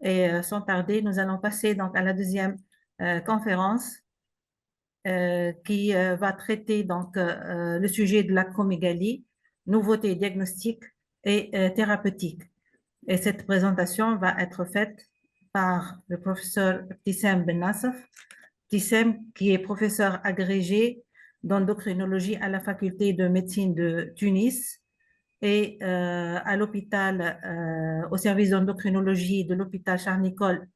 Et sans tarder, nous allons passer donc à la deuxième conférence qui va traiter donc le sujet de l'acromégalie, nouveautés diagnostiques et thérapeutiques. Et cette présentation va être faite par le professeur Tissem Ben Nassef. Tissem, qui est professeur agrégé d'endocrinologie à la faculté de médecine de Tunis et à l'hôpital, au service d'endocrinologie de l'hôpital Charles-Nicolle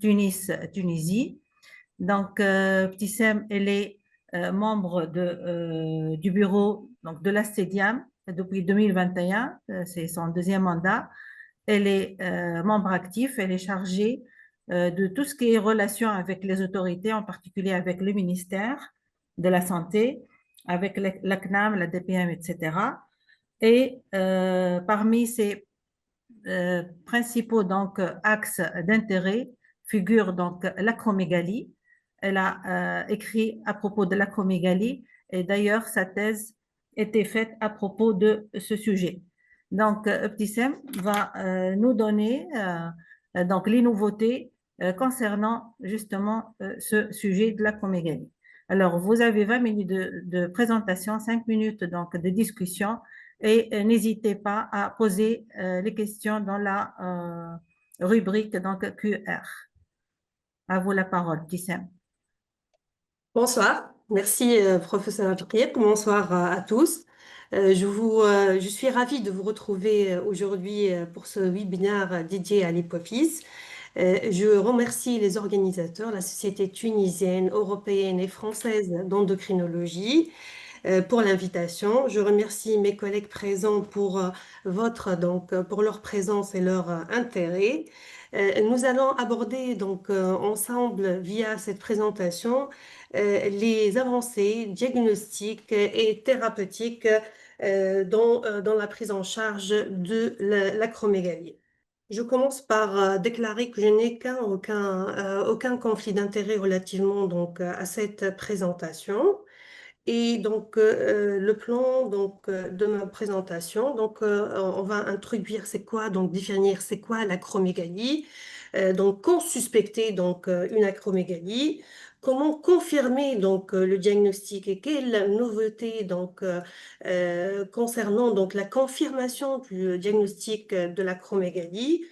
Tunis, Tunisie. Donc, Tissem, elle est membre du bureau donc, de l'ASTEDIAM depuis 2021, c'est son deuxième mandat. Elle est membre actif, elle est chargée de tout ce qui est relation avec les autorités, en particulier avec le ministère de la Santé, avec la CNAM, la DPM, etc. Et parmi ces principaux donc, axes d'intérêt figure donc l'acromégalie. Elle a écrit à propos de l'acromégalie et d'ailleurs sa thèse était faite à propos de ce sujet. Donc, Ibtissem va nous donner donc les nouveautés concernant justement ce sujet de l'acromégalie. Alors, vous avez 20 minutes de présentation, 5 minutes donc de discussion et n'hésitez pas à poser les questions dans la rubrique donc QR. À vous la parole, Tissem. Bonsoir, merci professeur Abdiel. Bonsoir à tous. Je suis ravie de vous retrouver aujourd'hui pour ce webinaire dédié à l'hypophyse. Je remercie les organisateurs, la Société tunisienne, européenne et française d'endocrinologie pour l'invitation. Je remercie mes collègues présents pour pour leur présence et leur intérêt. Nous allons aborder ensemble via cette présentation les avancées diagnostiques et thérapeutiques dans la prise en charge de l'acromégalie. Je commence par déclarer que je n'ai aucun conflit d'intérêt relativement à cette présentation. Et le plan de ma présentation, on va introduire c'est quoi, donc définir c'est quoi l'acromégalie, quand suspecter une acromégalie, comment confirmer le diagnostic et quelle nouveauté concernant la confirmation du diagnostic de l'acromégalie,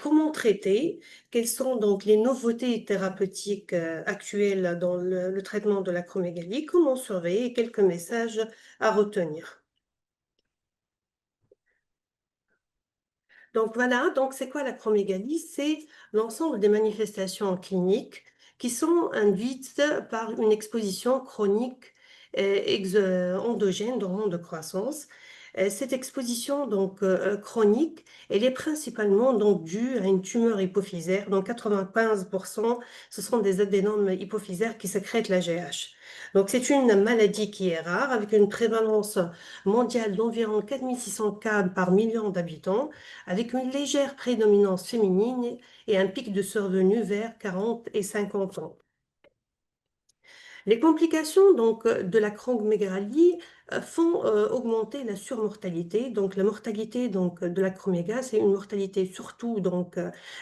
comment traiter, quelles sont donc les nouveautés thérapeutiques actuelles dans le traitement de l'acromégalie, comment surveiller et quelques messages à retenir. Donc voilà, donc c'est quoi l'acromégalie? C'est l'ensemble des manifestations cliniques qui sont induites par une exposition chronique endogène d'hormones de croissance. Cette exposition chronique, elle est principalement due à une tumeur hypophysaire. Donc 95%, ce sont des adénomes hypophysaires qui sécrètent l'AGH. Donc c'est une maladie qui est rare avec une prévalence mondiale d'environ 4600 cas par million d'habitants, avec une légère prédominance féminine et un pic de survenue vers 40 et 50 ans. Les complications de l'acromégalie font augmenter la surmortalité. Donc la mortalité de l'acromégalie, c'est une mortalité surtout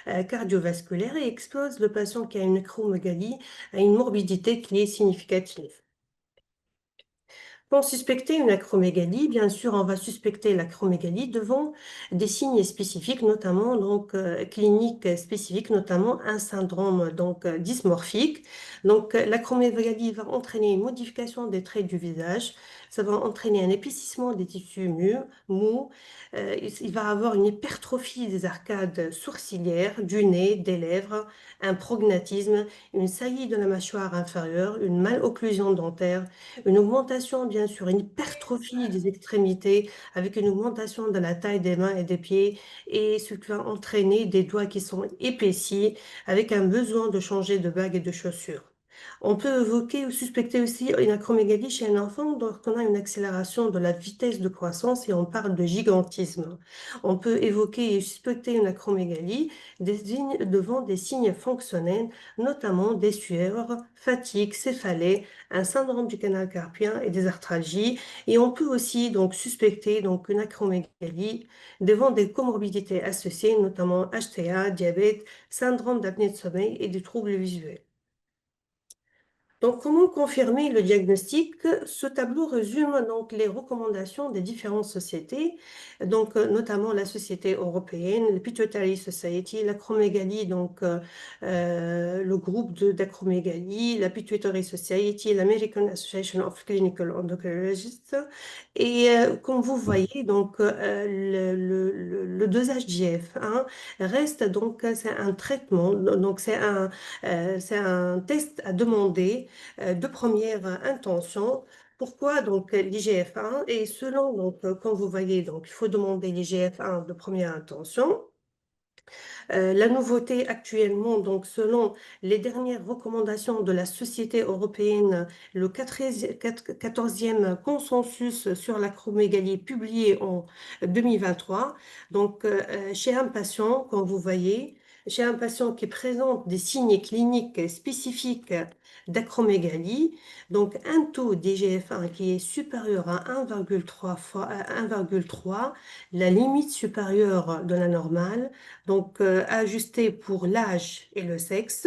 cardiovasculaire et expose le patient qui a une acromégalie à une morbidité qui est significative. Pour suspecter une acromégalie, bien sûr, on va suspecter l'acromégalie devant des signes spécifiques, notamment cliniques spécifiques, notamment un syndrome dysmorphique. Donc l'acromégalie va entraîner une modification des traits du visage, ça va entraîner un épaississement des tissus mous, il va avoir une hypertrophie des arcades sourcilières, du nez, des lèvres, un prognatisme, une saillie de la mâchoire inférieure, une malocclusion dentaire, une augmentation, bien sûr, une hypertrophie des extrémités avec une augmentation de la taille des mains et des pieds et ce qui va entraîner des doigts qui sont épaissis avec un besoin de changer de bague et de chaussures. On peut évoquer ou suspecter aussi une acromégalie chez un enfant lorsqu'on a une accélération de la vitesse de croissance et on parle de gigantisme. On peut évoquer et suspecter une acromégalie devant des signes fonctionnels, notamment des sueurs, fatigue, céphalée, un syndrome du canal carpien et des arthralgies. Et on peut aussi donc suspecter donc une acromégalie devant des comorbidités associées, notamment HTA, diabète, syndrome d'apnée de sommeil et des troubles visuels. Donc, comment confirmer le diagnostic? Ce tableau résume donc les recommandations des différentes sociétés, donc notamment la Société européenne, le Pituitary Society, l'acromégalie, donc le groupe d'acromégalie, la Pituitary Society, l'American Association of Clinical Endocrinologists. Et comme vous voyez, donc le dosage d'IF1 reste donc c'est un traitement, donc c'est un test à demander de première intention. Pourquoi donc l'IGF-1? Et selon, donc, comme vous voyez, donc, il faut demander l'IGF-1 de première intention. La nouveauté actuellement, donc selon les dernières recommandations de la Société européenne, le 14e consensus sur l'acromégalie publié en 2023, donc chez un patient, comme vous voyez, chez un patient qui présente des signes cliniques spécifiques d'acromégalie, donc un taux d'IGF-1 qui est supérieur à 1,3 fois, à 1,3, la limite supérieure de la normale, donc ajusté pour l'âge et le sexe.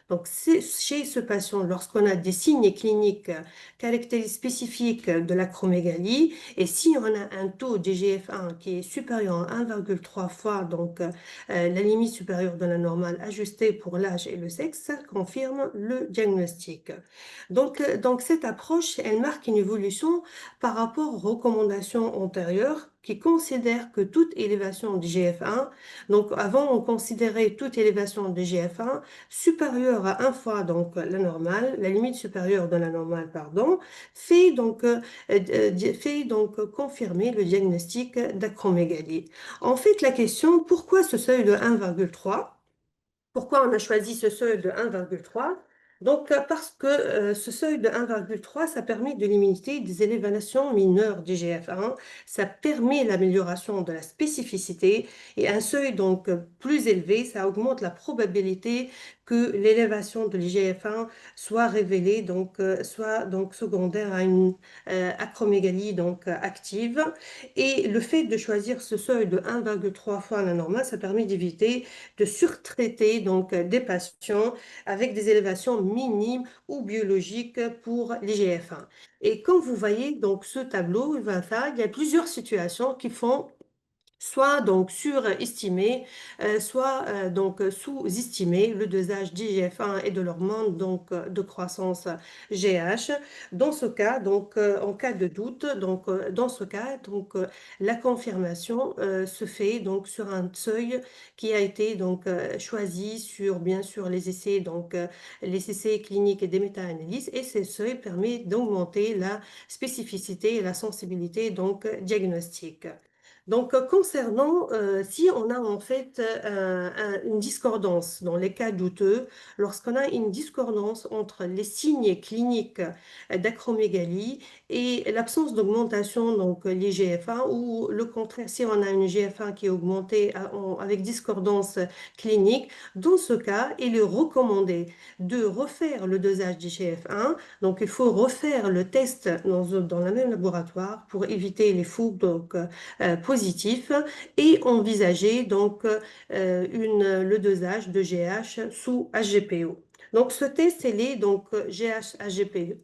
Donc, chez ce patient, lorsqu'on a des signes cliniques caractéristiques spécifiques de l'acromégalie, et si on a un taux d'IGF-1 qui est supérieur à 1,3 fois, donc la limite supérieure de la normale ajustée pour l'âge et le sexe, ça confirme le diagnostic. Donc cette approche, elle marque une évolution par rapport aux recommandations antérieures qui considèrent que toute élévation d'IGF-1, donc avant on considérait toute élévation de GF1 supérieure à 1 fois donc la normale, la limite supérieure de la normale, pardon, fait donc confirmer le diagnostic d'acromégalie. En fait, la question, pourquoi ce seuil de 1,3? Pourquoi on a choisi ce seuil de 1,3? Donc, parce que ce seuil de 1,3, ça permet de limiter des élévations mineures d'IGF-1, ça permet l'amélioration de la spécificité et un seuil donc plus élevé, ça augmente la probabilité que l'élévation de l'IGF-1 soit révélée, donc soit donc secondaire à une acromégalie donc active. Et le fait de choisir ce seuil de 1,3 fois la normale, ça permet d'éviter de surtraiter donc des patients avec des élévations minimes ou biologiques pour l'IGF-1. Et comme vous voyez, donc ce tableau, il y a plusieurs situations qui font soit donc surestimé, soit donc sous-estimé le dosage d'IGF-1 et de l'hormone donc de croissance GH. Dans ce cas, donc en cas de doute, donc dans ce cas, donc la confirmation se fait donc sur un seuil qui a été donc choisi sur bien sûr les essais donc les essais cliniques et des méta-analyses et ce seuil permet d'augmenter la spécificité et la sensibilité donc diagnostique. Donc, concernant, si on a en fait une discordance dans les cas douteux, lorsqu'on a une discordance entre les signes cliniques d'acromégalie et l'absence d'augmentation, donc l'IGF-1, ou le contraire, si on a une IGF-1 qui est augmentée avec discordance clinique, dans ce cas, il est recommandé de refaire le dosage d'IGF-1. Donc, il faut refaire le test dans le même laboratoire pour éviter les fougues, donc, positif et envisager donc le dosage de GH sous HGPO. Donc ce test, il est donc GH-HGPO,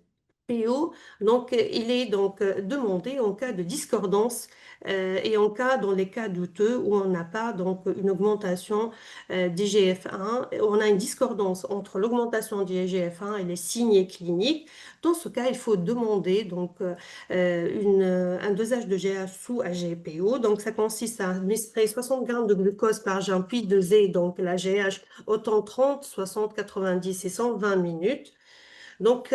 donc il est donc demandé en cas de discordance et en cas, dans les cas douteux où on n'a pas donc une augmentation d'IGF-1, on a une discordance entre l'augmentation d'IGF-1 et les signes cliniques. Dans ce cas, il faut demander donc un dosage de GH sous AGPO. Donc, ça consiste à administrer 60 grammes de glucose par jour, puis doser donc la GH autant 30, 60, 90 et 120 minutes. Donc,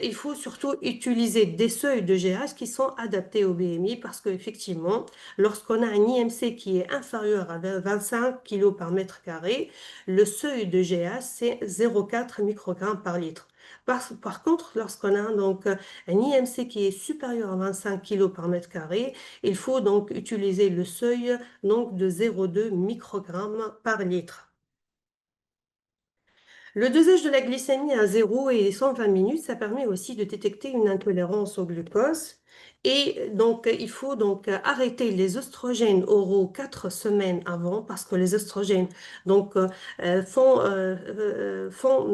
il faut surtout utiliser des seuils de GH qui sont adaptés au BMI parce qu'effectivement, lorsqu'on a un IMC qui est inférieur à 25 kg par mètre carré, le seuil de GH, c'est 0,4 microgrammes par litre. Par contre, lorsqu'on a donc un IMC qui est supérieur à 25 kg par mètre carré, il faut donc utiliser le seuil donc, de 0,2 microgrammes par litre. Le dosage de la glycémie à 0 et 120 minutes, ça permet aussi de détecter une intolérance au glucose. Et donc, il faut donc arrêter les oestrogènes oraux 4 semaines avant parce que les oestrogènes donc,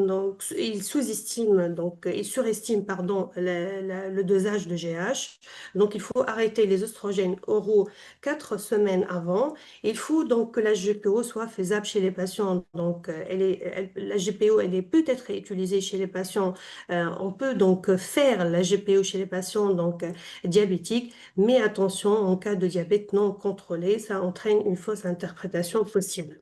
donc, ils sous-estiment, donc, ils surestiment, pardon, le dosage de GH. Donc, il faut arrêter les oestrogènes oraux 4 semaines avant. Il faut donc que la GPO soit faisable chez les patients. Donc, la GPO, elle est peut-être utilisée chez les patients. On peut donc faire la GPO chez les patients donc, diabétiques, mais attention, en cas de diabète non contrôlé, ça entraîne une fausse interprétation possible.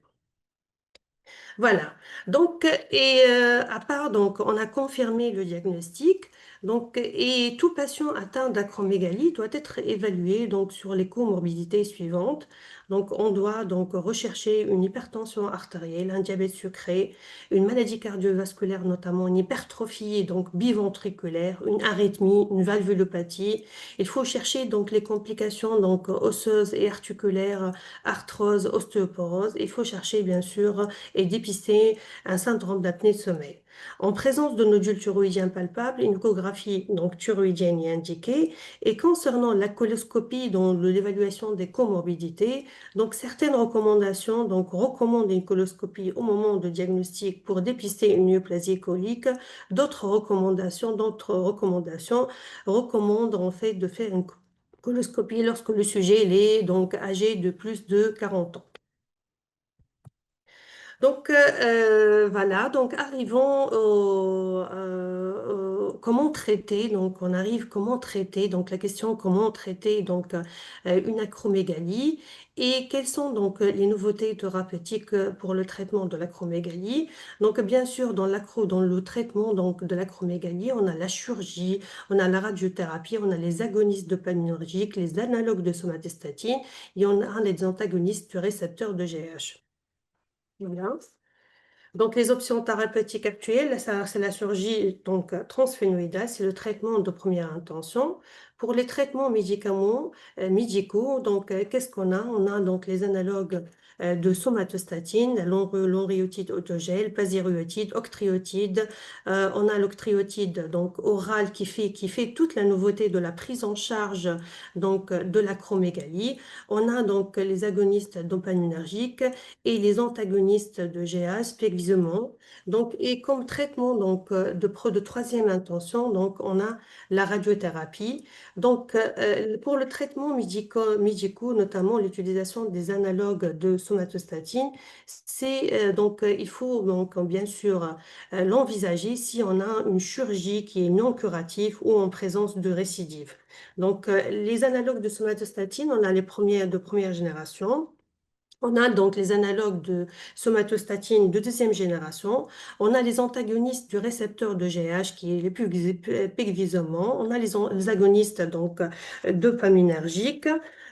Voilà. Donc, à part, donc, on a confirmé le diagnostic. Donc, et tout patient atteint d'acromégalie doit être évalué donc, sur les comorbidités suivantes. Donc, on doit donc rechercher une hypertension artérielle, un diabète sucré, une maladie cardiovasculaire, notamment une hypertrophie donc biventriculaire, une arythmie, une valvulopathie. Il faut chercher donc les complications donc osseuses et articulaires, arthrose, ostéoporose. Il faut chercher bien sûr et dépister un syndrome d'apnée de sommeil. En présence de nodules thyroïdiens palpables, une échographie donc thyroïdienne est indiquée. Et concernant la coloscopie, dans l'évaluation des comorbidités, donc certaines recommandations donc recommandent une coloscopie au moment de diagnostic pour dépister une néoplasie colique. D'autres recommandations recommandent en fait de faire une coloscopie lorsque le sujet est donc âgé de plus de 40 ans. Donc voilà, donc arrivons comment traiter, donc on arrive comment traiter, donc la question comment traiter donc une acromégalie et quelles sont donc les nouveautés thérapeutiques pour le traitement de l'acromégalie. Donc bien sûr dans dans le traitement donc de l'acromégalie, on a la chirurgie, on a la radiothérapie, on a les agonistes dopaminergiques, les analogues de somatostatine et on a les antagonistes du récepteur de GH. Voilà. Donc, les options thérapeutiques actuelles, c'est la chirurgie donc, transphénoïdale, c'est le traitement de première intention. Pour les traitements médicaux, donc, qu'est-ce qu'on a? On a donc les analogues de somatostatine, l'onriotide autogel, pasiréotide, octréotide. On a l'octréotide donc oral qui fait toute la nouveauté de la prise en charge donc, de l'acromégalie. On a donc les agonistes dopaminergiques et les antagonistes de GH, pegvisement. Donc, et comme traitement donc, de troisième intention, donc, on a la radiothérapie. Donc, pour le traitement médicaux, notamment l'utilisation des analogues de somatostatine, il faut donc, bien sûr l'envisager si on a une chirurgie qui est non curative ou en présence de récidive. Donc, les analogues de somatostatine, on a les premières de première génération. On a donc les analogues de somatostatine de deuxième génération. On a les antagonistes du récepteur de GH qui est le plus pegvisement. On a les agonistes donc dopaminergiques.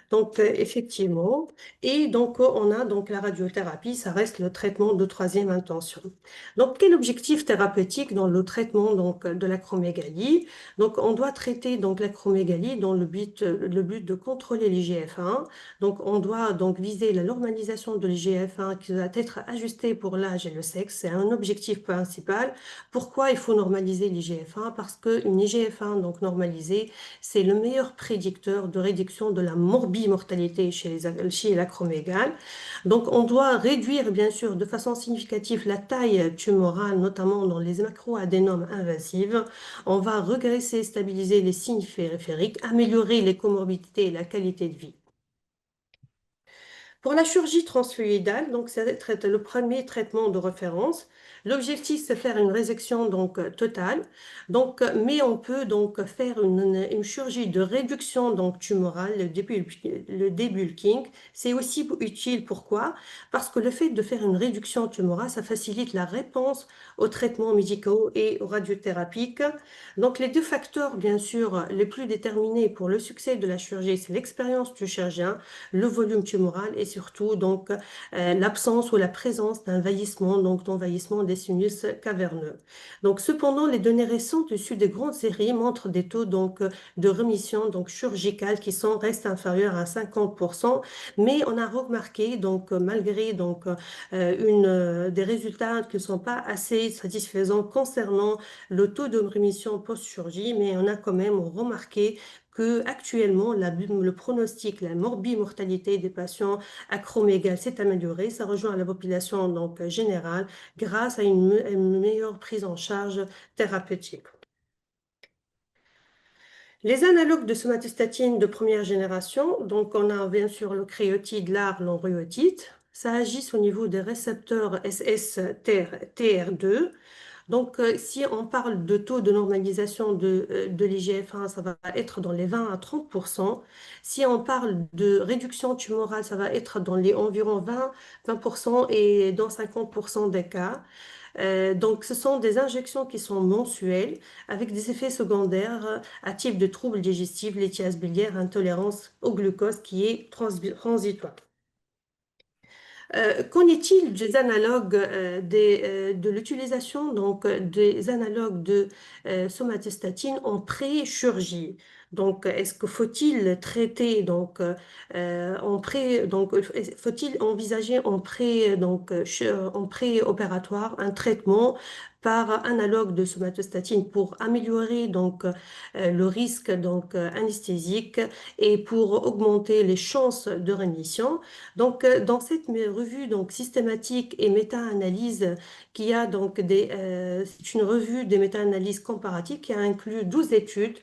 Donc effectivement, et donc on a donc la radiothérapie, ça reste le traitement de troisième intention. Donc quel objectif thérapeutique dans le traitement donc de l'acromégalie? Donc on doit traiter donc l'acromégalie dans le but de contrôler l'IGF-1. Donc, on doit donc viser la normalisation de l'IGF-1 qui doit être ajustée pour l'âge et le sexe. C'est un objectif principal. Pourquoi il faut normaliser l'IGF-1? Parce qu'une IGF-1 donc normalisée, c'est le meilleur prédicteur de réduction de la morbimortalité chez l'acromégale. Donc, on doit réduire bien sûr de façon significative la taille tumorale, notamment dans les macroadénomes invasives. On va regresser, stabiliser les signes périphériques, améliorer les comorbidités et la qualité de vie. Pour la chirurgie transfluidale, donc c'est le premier traitement de référence. L'objectif, c'est faire une résection donc totale. Donc, mais on peut donc faire une chirurgie de réduction donc tumorale, le debulking. C'est aussi utile. Pourquoi? Parce que le fait de faire une réduction tumorale, ça facilite la réponse aux traitements médicaux et aux radiothérapiques. Donc, les deux facteurs, bien sûr, les plus déterminés pour le succès de la chirurgie, c'est l'expérience du chirurgien, le volume tumoral et surtout donc l'absence ou la présence d'un vieillissement, donc d'envahissement des sinus caverneux. Donc, cependant, les données récentes issues des grandes séries montrent des taux donc de rémission donc chirurgicale qui restent inférieurs à 50%, mais on a remarqué donc malgré donc des résultats qui ne sont pas assez satisfaisants concernant le taux de rémission post-chirurgie, mais on a quand même remarqué que actuellement le pronostic, la morbimortalité des patients acromégales s'est amélioré. Ça rejoint la population donc générale grâce à une meilleure prise en charge thérapeutique. Les analogues de somatostatine de première génération, donc on a bien sûr le créotide, l'AR, l'enrhéotide, ça agit au niveau des récepteurs SSTR2. Donc, si on parle de taux de normalisation de l'IGF-1, ça va être dans les 20 à 30%. Si on parle de réduction tumorale, ça va être dans les environ 20% et dans 50% des cas. Donc, ce sont des injections qui sont mensuelles avec des effets secondaires à type de troubles digestifs, lithiase biliaire, intolérance au glucose qui est transitoire. Qu'en est-il des analogues de l'utilisation donc des analogues de somatostatine en pré-chirurgie? Donc, est-ce que faut-il traiter donc faut-il envisager en pré-opératoire un traitement par analogue de somatostatine pour améliorer donc le risque donc anesthésique et pour augmenter les chances de rémission? Donc, dans cette revue donc, systématique et méta-analyse, c'est une revue des méta-analyses comparatives qui a inclus 12 études,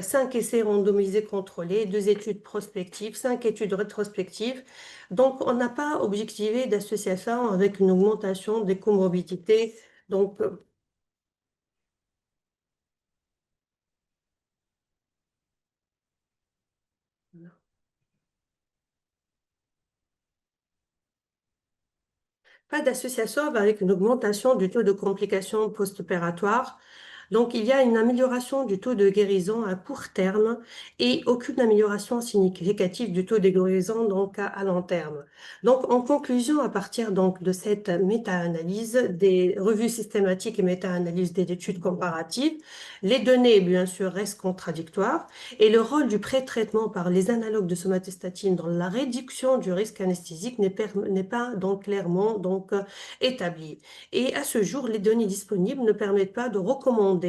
5 essais randomisés contrôlés, 2 études prospectives, 5 études rétrospectives. Donc, on n'a pas objectivé d'association avec une augmentation des comorbidités. Donc, pas d'association avec une augmentation du taux de complications post-opératoires. Donc, il y a une amélioration du taux de guérison à court terme et aucune amélioration significative du taux de guérison donc à long terme. Donc, en conclusion, à partir donc de cette méta-analyse des revues systématiques et méta-analyse des études comparatives, les données, bien sûr, restent contradictoires et le rôle du pré-traitement par les analogues de somatostatine dans la réduction du risque anesthésique n'est pas donc clairement donc établi. Et à ce jour, les données disponibles ne permettent pas de recommander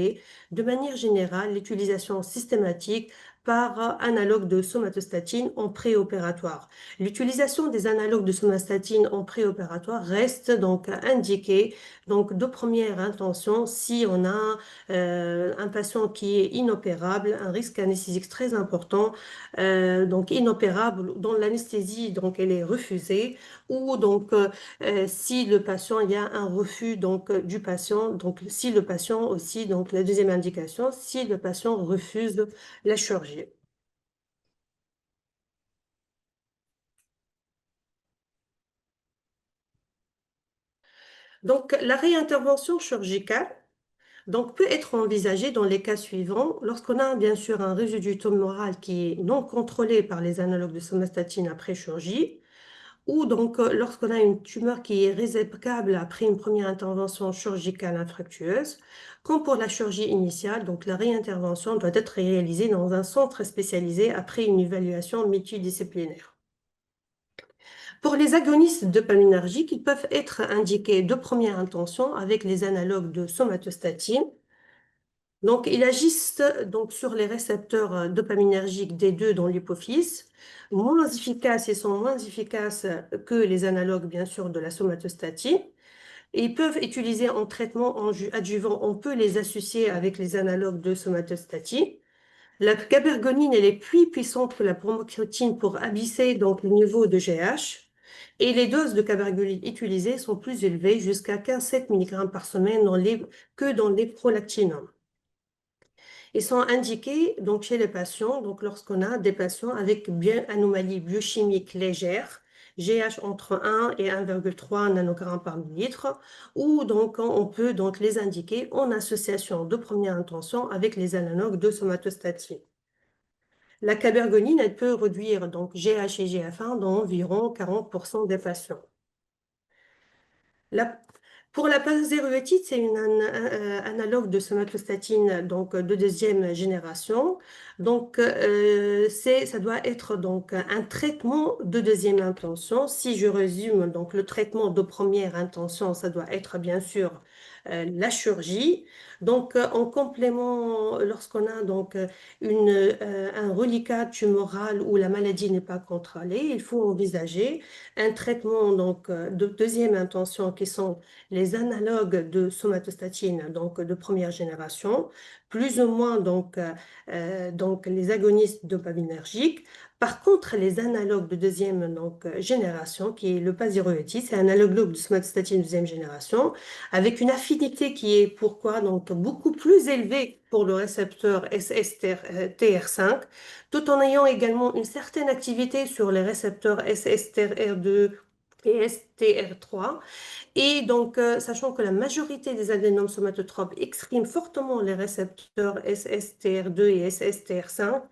de manière générale l'utilisation systématique par analogue de somatostatine en préopératoire. L'utilisation des analogues de somatostatine en préopératoire reste donc indiquée donc de première intention si on a un patient qui est inopérable, un risque anesthésique très important, donc inopérable dont l'anesthésie donc elle est refusée ou donc si le patient, il y a un refus donc du patient, donc si le patient aussi, donc la deuxième indication, si le patient refuse la chirurgie. Donc la réintervention chirurgicale donc, peut être envisagée dans les cas suivants, lorsqu'on a bien sûr un résidu tumoral qui est non contrôlé par les analogues de somatostatine après chirurgie, ou donc lorsqu'on a une tumeur qui est réséplicable après une première intervention chirurgicale infructueuse, comme pour la chirurgie initiale, donc la réintervention doit être réalisée dans un centre spécialisé après une évaluation multidisciplinaire. Pour les agonistes dopaminergiques, ils peuvent être indiqués de première intention avec les analogues de somatostatine. Donc, ils agissent donc sur les récepteurs dopaminergiques D2 dans l'hypophyse, moins efficaces, ils sont moins efficaces que les analogues, bien sûr, de la somatostatine. Et ils peuvent utiliser en traitement adjuvant, on peut les associer avec les analogues de somatostatine. La cabergonine, elle est plus puissante que la bromocriptine pour abysser donc le niveau de GH. Et les doses de cabergoline utilisées sont plus élevées, jusqu'à 15,7 mg par semaine que dans les prolactinums. Ils sont indiqués donc chez les patients, donc lorsqu'on a des patients avec bien anomalie biochimique légère, GH entre 1 et 1,3 nanogrammes par millilitre, ou donc on peut donc les indiquer en association de première intention avec les analogues de somatostatine. La cabergonine, elle peut réduire donc GH et GF1 dans environ 40% des patients. La- pour la paxéruétide, c'est un analogue de somatostatine donc de deuxième génération. Donc, ça doit être donc un traitement de deuxième intention. Si je résume, donc le traitement de première intention, ça doit être bien sûr la chirurgie. Donc, en complément, lorsqu'on a donc un reliquat tumoral où la maladie n'est pas contrôlée, il faut envisager un traitement donc de deuxième intention qui sont les analogues de somatostatine, donc de première génération, plus ou moins donc les agonistes dopaminergiques. Par contre, les analogues de deuxième donc, génération, qui est le pasireotide, c'est un analogue de somatostatine deuxième génération, avec une affinité qui est pourquoi donc beaucoup plus élevée pour le récepteur SSTR5, tout en ayant également une certaine activité sur les récepteurs SSTR2 et STR3. Et donc, sachant que la majorité des adénomes somatotropes expriment fortement les récepteurs SSTR2 et SSTR5,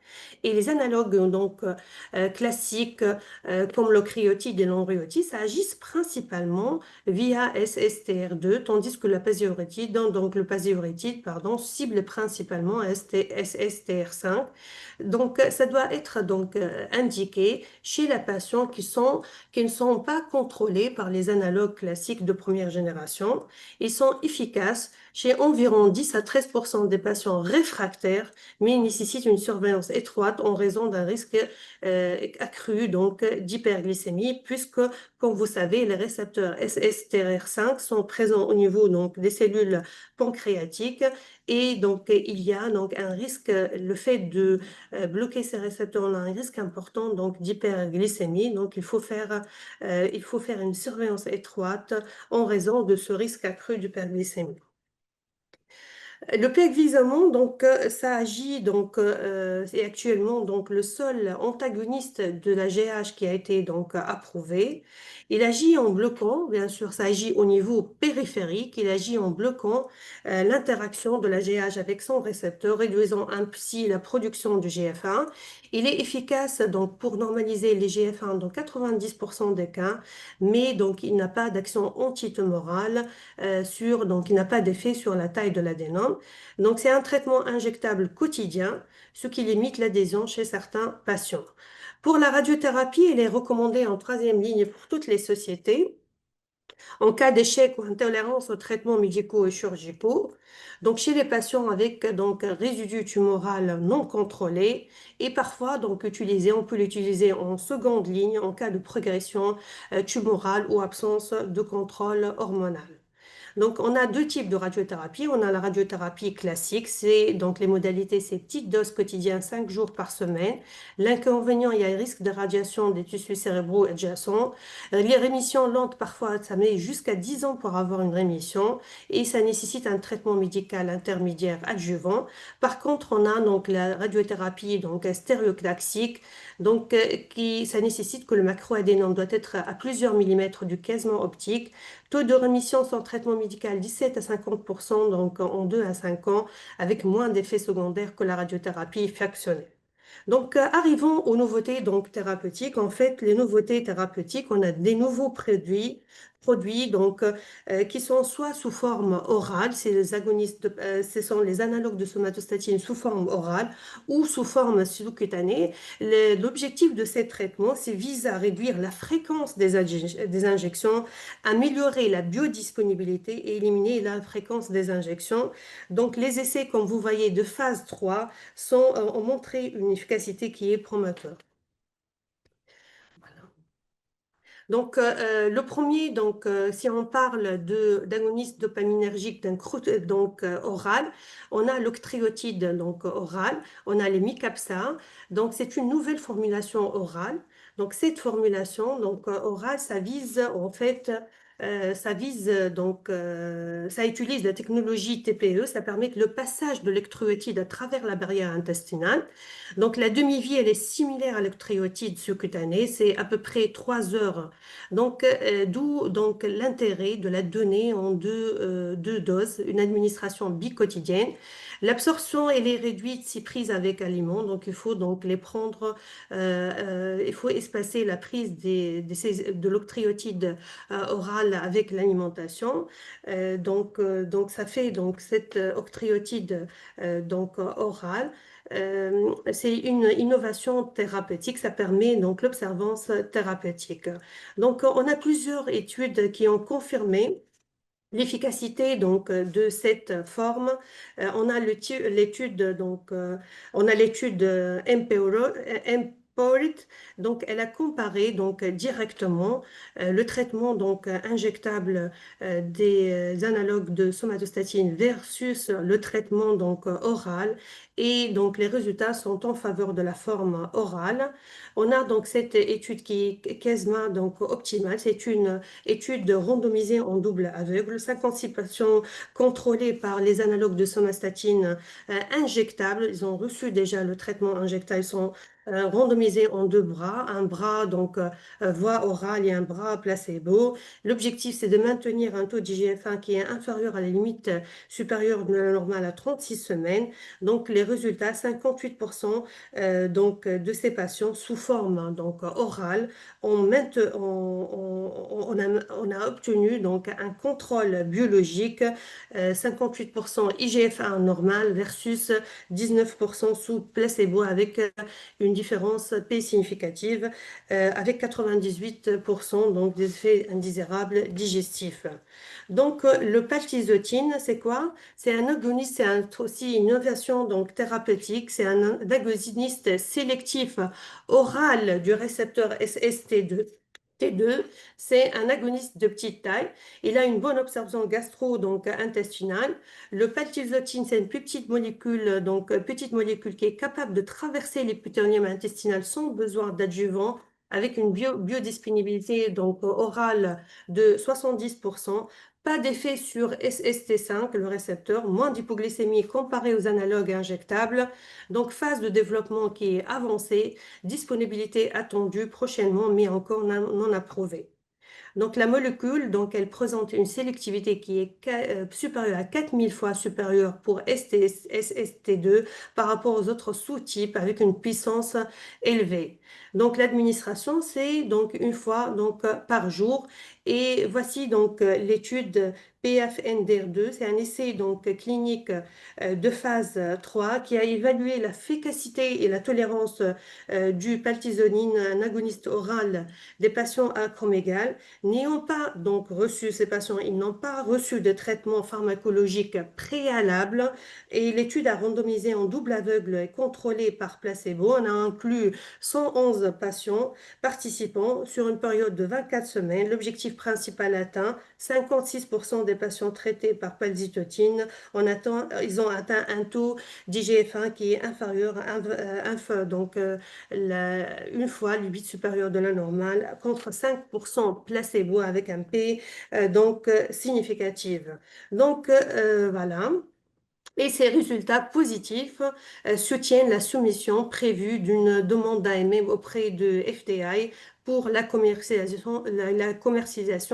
et les analogues donc classiques comme l'ocryotide et l'enryotide, ça agissent principalement via SSTR2, tandis que la pasiurétide, donc le pasiurétide, pardon, cible principalement SSTR5. Donc, ça doit être donc indiqué chez la patient qui ne sont pas contrôlés par les analogues classiques de première génération. Ils sont efficaces chez environ 10 à 13% des patients réfractaires, mais ils nécessitent une surveillance étroite en raison d'un risque accru donc d'hyperglycémie, puisque, comme vous savez, les récepteurs SSTR5 sont présents au niveau donc, des cellules pancréatiques et donc il y a donc un risque, le fait de bloquer ces récepteurs, on a un risque important donc d'hyperglycémie. Donc il faut faire une surveillance étroite en raison de ce risque accru d'hyperglycémie. Le pegvisomant, donc, ça agit, donc, c'est actuellement donc, le seul antagoniste de la GH qui a été donc, approuvé. Il agit en bloquant, bien sûr, ça agit au niveau périphérique, il agit en bloquant l'interaction de la GH avec son récepteur, réduisant ainsi la production du GF1. Il est efficace donc, pour normaliser les GF1 dans 90% des cas, mais donc, il n'a pas d'action antitumorale donc il n'a pas d'effet sur la taille de l'adénome. Donc c'est un traitement injectable quotidien, ce qui limite l'adhésion chez certains patients. Pour la radiothérapie, elle est recommandée en troisième ligne pour toutes les sociétés. En cas d'échec ou intolérance aux traitements médicaux et chirurgicaux, donc chez les patients avec donc un résidu tumoral non contrôlé et parfois donc on peut l'utiliser en seconde ligne en cas de progression tumorale ou absence de contrôle hormonal. Donc, on a deux types de radiothérapie. On a la radiothérapie classique, c'est donc les modalités, c'est petites doses quotidiennes, 5 jours par semaine. L'inconvénient, il y a un risque de radiation des tissus cérébraux adjacents. Les rémissions lentes, parfois, ça met jusqu'à 10 ans pour avoir une rémission et ça nécessite un traitement médical intermédiaire adjuvant. Par contre, on a donc la radiothérapie donc stéréoclassique, donc ça nécessite que le macroadénome doit être à plusieurs millimètres du casement optique. Taux de rémission sans traitement médical 17 à 50%, donc en 2 à 5 ans, avec moins d'effets secondaires que la radiothérapie fractionnée. Donc, arrivons aux nouveautés donc, thérapeutiques. En fait, les nouveautés thérapeutiques, on a des nouveaux produits donc, qui sont soit sous forme orale, ce sont les analogues de somatostatine sous forme orale ou sous forme sous-cutanée. L'objectif de ces traitements, c'est vise à réduire la fréquence des injections, améliorer la biodisponibilité et éliminer la fréquence des injections. Donc, les essais, comme vous voyez, de phase 3 ont montré une efficacité qui est prometteur. Voilà. Donc, le premier, donc, si on parle d'agonistes dopaminergiques donc, oral, on a l'octréotide donc, oral, on a les Micapsa. Donc, c'est une nouvelle formulation orale. Donc, cette formulation donc, orale, ça vise en fait Ça vise ça utilise la technologie TPE, ça permet que le passage de l'électrolytide à travers la barrière intestinale. Donc la demi-vie, elle est similaire à l'électrolytide subcutané, c'est à peu près 3 heures. Donc d'où donc l'intérêt de la donner en deux doses, une administration biquotidienne. L'absorption, elle est réduite si prise avec aliments, donc il faut donc les prendre, il faut espacer la prise de l'octréotide oral avec l'alimentation. Donc ça fait donc cette octréotide orale. C'est une innovation thérapeutique, ça permet donc l'observance thérapeutique. Donc on a plusieurs études qui ont confirmé l'efficacité de cette forme. On a l'étude Empowered. Donc elle a comparé donc directement le traitement injectable des analogues de somatostatine versus le traitement oral, et donc les résultats sont en faveur de la forme orale. On a donc cette étude qui est quasiment donc optimale. C'est une étude randomisée en double aveugle, 56 patients contrôlés par les analogues de somatostatine injectables. Ils ont reçu déjà le traitement injectable. Ils sont randomisés en deux bras, un bras voie orale et un bras placebo. L'objectif, c'est de maintenir un taux d'IGF-1 qui est inférieur à la limite supérieure de la normale à 36 semaines. Donc les résultats, 58% de ces patients sous forme orale on a obtenu donc un contrôle biologique, 58% IGF-1 normal versus 19% sous placebo, avec une différence P significative, avec 98% donc des effets indésirables digestifs. Donc le paltusotine, c'est quoi? C'est un agoniste, aussi une innovation thérapeutique. C'est un agoniste sélectif oral du récepteur SST2. T2, c'est un agoniste de petite taille. Il a une bonne absorption intestinale. Le paltusotine, c'est une plus petite molécule, petite molécule qui est capable de traverser l'épithélium intestinal sans besoin d'adjuvant, avec une biodisponibilité orale de 70%. Pas d'effet sur SST5, le récepteur, moins d'hypoglycémie comparé aux analogues injectables. Donc phase de développement qui est avancée, disponibilité attendue prochainement, mais encore non approuvée. Donc la molécule, elle présente une sélectivité qui est supérieure à 4000 fois supérieure pour SST2 par rapport aux autres sous-types, avec une puissance élevée. Donc l'administration, c'est une fois par jour. Et voici l'étude PFNDR2. C'est un essai clinique de phase 3 qui a évalué l'efficacité et la tolérance du paltusotine, un agoniste oral, des patients acromégales. N'ayant pas reçu, ces patients, ils n'ont pas reçu de traitement pharmacologique préalable, et l'étude a randomisé en double aveugle et contrôlée par placebo. On a inclus 111 patients participants sur une période de 24 semaines. L'objectif principal atteint, 56% des patients traités par paltusotine, ils ont atteint un taux d'IGF-1 qui est inférieur à une fois le 8 supérieur de la normale, contre 5% placebo avec un P significatif. Voilà. Et ces résultats positifs soutiennent la soumission prévue d'une demande d'AMM auprès de FDI pour la commercialisation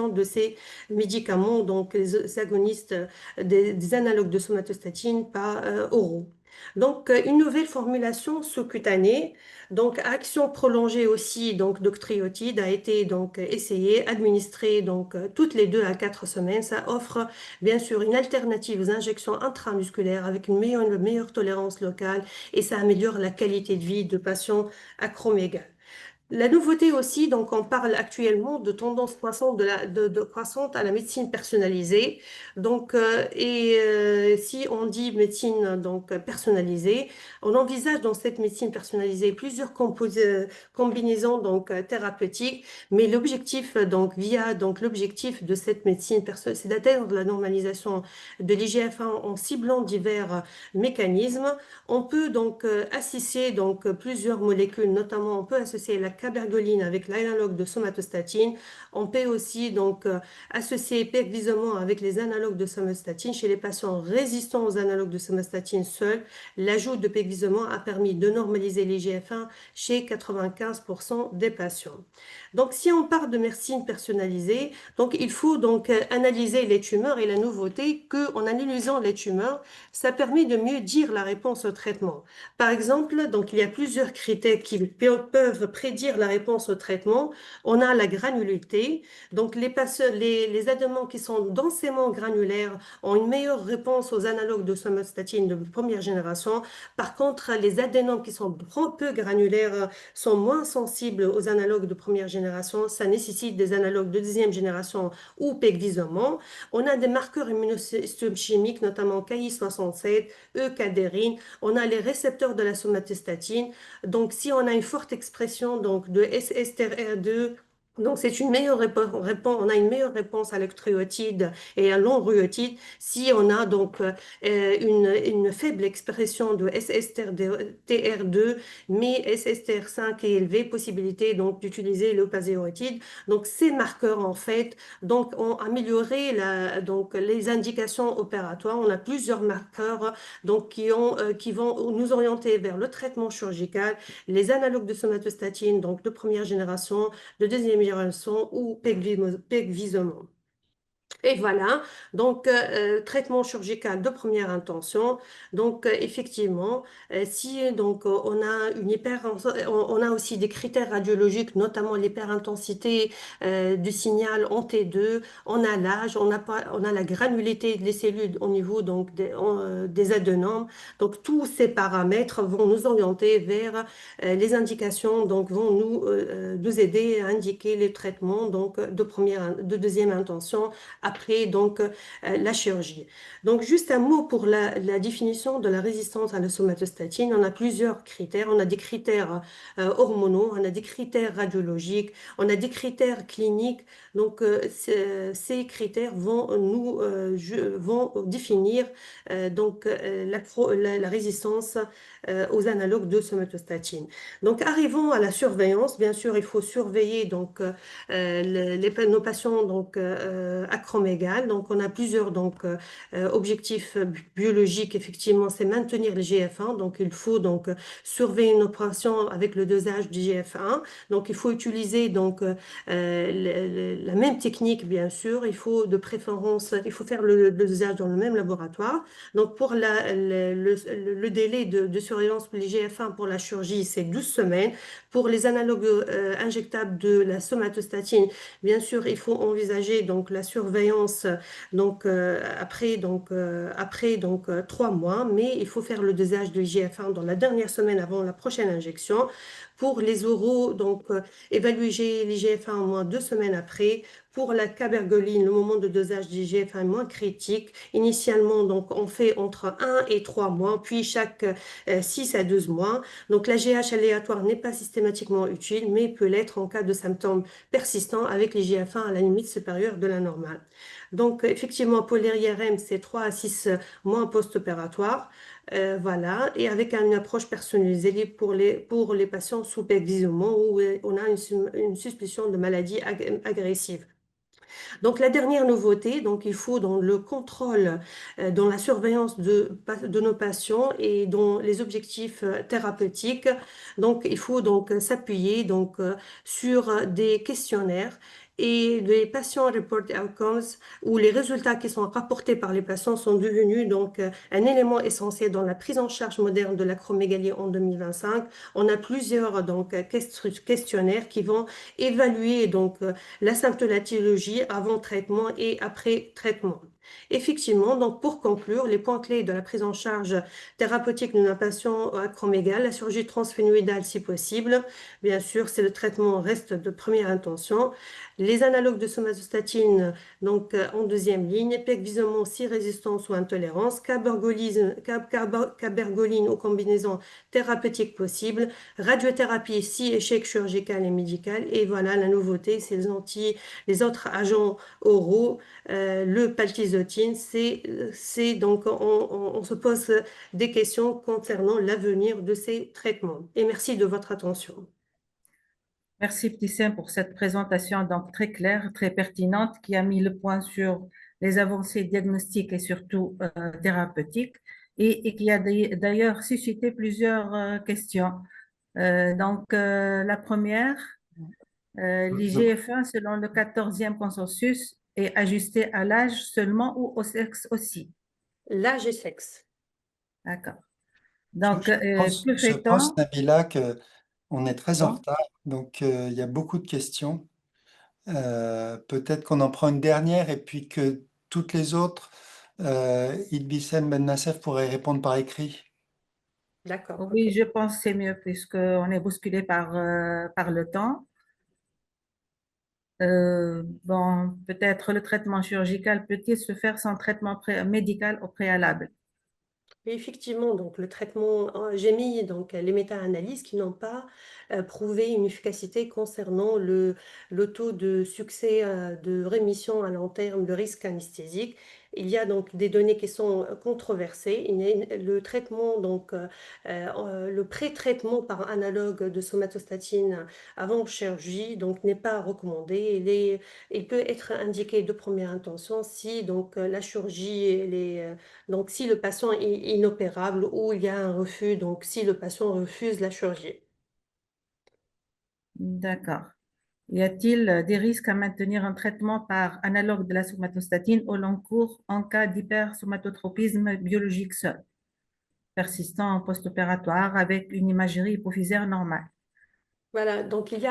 de ces médicaments, les agonistes des analogues de somatostatine pas oraux. Une nouvelle formulation sous-cutanée, action prolongée aussi, d'octréotide, a été essayée, administrée toutes les 2 à 4 semaines. Ça offre bien sûr une alternative aux injections intramusculaires avec une meilleure tolérance locale, et ça améliore la qualité de vie de patients acromégales. La nouveauté aussi, on parle actuellement de tendance croissante croissante à la médecine personnalisée. Si on dit médecine personnalisée, on envisage dans cette médecine personnalisée plusieurs combinaisons thérapeutiques, mais l'objectif l'objectif de cette médecine personnalisée, c'est d'atteindre la normalisation de l'IGF-1 en ciblant divers mécanismes. On peut associer plusieurs molécules, notamment on peut associer la cabergoline avec l'analogue de somatostatine. On peut aussi donc associer pegvisomant avec les analogues de somatostatine. Chez les patients résistants aux analogues de somatostatine seuls, l'ajout de pegvisomant a permis de normaliser l'IGF-1 chez 95% des patients. Donc, si on part de médecine personnalisée, donc il faut donc analyser les tumeurs et la nouveauté qu'en analysant les tumeurs, ça permet de mieux dire la réponse au traitement. Par exemple, donc il y a plusieurs critères qui peuvent prédire la réponse au traitement. On a la granulité. Donc les adénomes qui sont densément granulaires ont une meilleure réponse aux analogues de somatostatine de première génération. Par contre, les adénomes qui sont peu granulaires sont moins sensibles aux analogues de première génération. Ça nécessite des analogues de deuxième génération ou pegvisomant. On a des marqueurs immunohistochimiques, notamment Ki67, E-cadérine. On a les récepteurs de la somatostatine. Donc, si on a une forte expression donc, de SSTR2, donc c'est une meilleure réponse, on a une meilleure réponse à l'octréotide et à l'enruotide si on a donc une faible expression de SSTR2, mais SSTR5 est élevé, possibilité donc d'utiliser l'opazéotide. Donc ces marqueurs en fait donc ont amélioré donc les indications opératoires. On a plusieurs marqueurs donc qui vont nous orienter vers le traitement chirurgical, les analogues de somatostatine donc de première génération, de deuxième génération ou pegvisomant. Et voilà, donc traitement chirurgical de première intention. Donc effectivement, si donc on a on a aussi des critères radiologiques, notamment l'hyperintensité du signal en T2, on a l'âge, on a la granulité des cellules au niveau donc des adénomes. Donc tous ces paramètres vont nous orienter vers les indications, donc vont nous aider à indiquer les traitements donc de deuxième intention après donc la chirurgie. Donc juste un mot pour la définition de la résistance à la somatostatine. On a plusieurs critères. On a des critères hormonaux, on a des critères radiologiques, on a des critères cliniques. Donc ces critères vont définir la résistance aux analogues de somatostatine. Donc arrivons à la surveillance. Bien sûr, il faut surveiller donc nos patients donc acromégales. Donc on a plusieurs objectifs biologiques. Effectivement, c'est maintenir les GF1. Donc il faut donc surveiller une opération avec le dosage du GF1. Donc il faut utiliser donc la même technique bien sûr. Il faut de préférence, il faut faire le dosage dans le même laboratoire. Donc pour le délai de surveillance pour les GF1 pour la chirurgie, c'est 12 semaines. Pour les analogues injectables de la somatostatine, bien sûr, il faut envisager donc la surveillance donc après 3 mois, mais il faut faire le dosage de IGF-1 dans la dernière semaine avant la prochaine injection. Pour les oraux, donc évaluer l'IGF-1 au moins 2 semaines après. Pour la cabergoline, le moment de dosage d'IGF-1 est moins critique. Initialement, donc on fait entre 1 et 3 mois, puis chaque 6 à 12 mois. Donc la GH aléatoire n'est pas systématiquement utile, mais peut l'être en cas de symptômes persistants avec l'IGF-1 à la limite supérieure de la normale. Donc effectivement, pour l'IRM, c'est 3 à 6 mois post-opératoire. Voilà, et avec une approche personnalisée pour les patients sous pegvisomant où on a une suspicion de maladie agressive. Donc la dernière nouveauté, donc il faut dans le contrôle, dans la surveillance de nos patients et dans les objectifs thérapeutiques, donc il faut donc s'appuyer donc sur des questionnaires. Et les patient report outcomes, où les résultats qui sont rapportés par les patients sont devenus donc un élément essentiel dans la prise en charge moderne de l'acromégalie en 2025. On a plusieurs donc questionnaires qui vont évaluer donc la symptomatologie avant traitement et après traitement. Effectivement, donc pour conclure, les points clés de la prise en charge thérapeutique d'un patient acromégale, la chirurgie transphénoïdale si possible, bien sûr, c'est le traitement reste de première intention. Les analogues de somatostatine, donc en deuxième ligne, pegvisomant si résistance ou intolérance, cabergoline ou combinaison thérapeutique possible, radiothérapie si échec chirurgical et médical, et voilà la nouveauté, c'est les autres agents oraux, le paltusotine, c'est donc on se pose des questions concernant l'avenir de ces traitements. Et merci de votre attention. Merci Ptissem pour cette présentation donc très claire, très pertinente, qui a mis le point sur les avancées diagnostiques et surtout thérapeutiques et qui a d'ailleurs suscité plusieurs questions. La première, l'IGF-1 selon le 14e consensus est ajusté à l'âge seulement ou au sexe aussi. L'âge et sexe. D'accord. Je, Donc, je pense, que je pense, fait-on? Nabila, qu'on est très en Bon, retard. Donc, il y a beaucoup de questions. Peut-être qu'on en prend une dernière et puis que toutes les autres, Idbissem Ben Nassef pourrait répondre par écrit. D'accord, oui, ok. je pense que c'est mieux puisqu'on est bousculé par le temps. Bon, peut-être le traitement chirurgical peut-il se faire sans traitement médical au préalable? Et effectivement, donc le traitement, j'ai mis donc les méta-analyses qui n'ont pas prouvé une efficacité concernant le taux de succès de rémission à long terme, le risque anesthésique. Il y a donc des données qui sont controversées. Le traitement, le pré-traitement par analogue de somatostatine avant chirurgie, donc n'est pas recommandé. Il peut être indiqué de première intention si donc la chirurgie donc, si le patient est inopérable ou il y a un refus, donc si le patient refuse la chirurgie. D'accord. Y a-t-il des risques à maintenir un traitement par analogue de la somatostatine au long cours en cas d'hypersomatotropisme biologique seul, persistant en post-opératoire avec une imagerie hypophysaire normale? Voilà, donc il y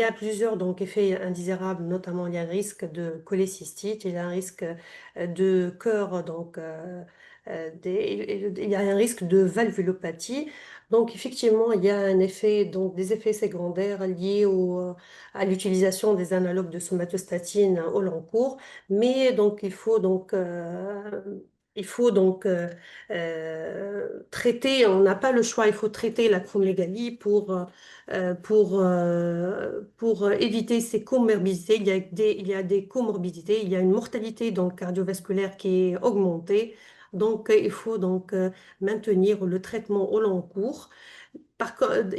a plusieurs donc, effets indésirables, notamment il y a un risque de cholécystite, il y a un risque de cœur, il y a un risque de valvulopathie. Donc effectivement, il y a un effet, donc, des effets secondaires liés à l'utilisation des analogues de somatostatine au long cours, mais donc il faut donc traiter, on n'a pas le choix, il faut traiter l'acromégalie pour éviter ces comorbidités. Il y a des comorbidités, il y a une mortalité donc, cardiovasculaire qui est augmentée. Donc, il faut donc maintenir le traitement au long cours. Par contre,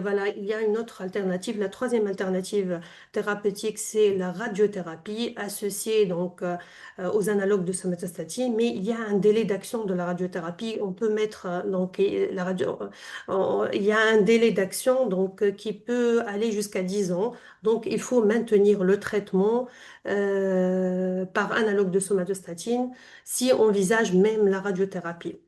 voilà, il y a une autre alternative. La troisième alternative thérapeutique, c'est la radiothérapie associée aux analogues de somatostatine. Mais il y a un délai d'action de la radiothérapie. On peut mettre il y a un délai d'action qui peut aller jusqu'à 10 ans. Donc, il faut maintenir le traitement par analogue de somatostatine si on envisage même la radiothérapie.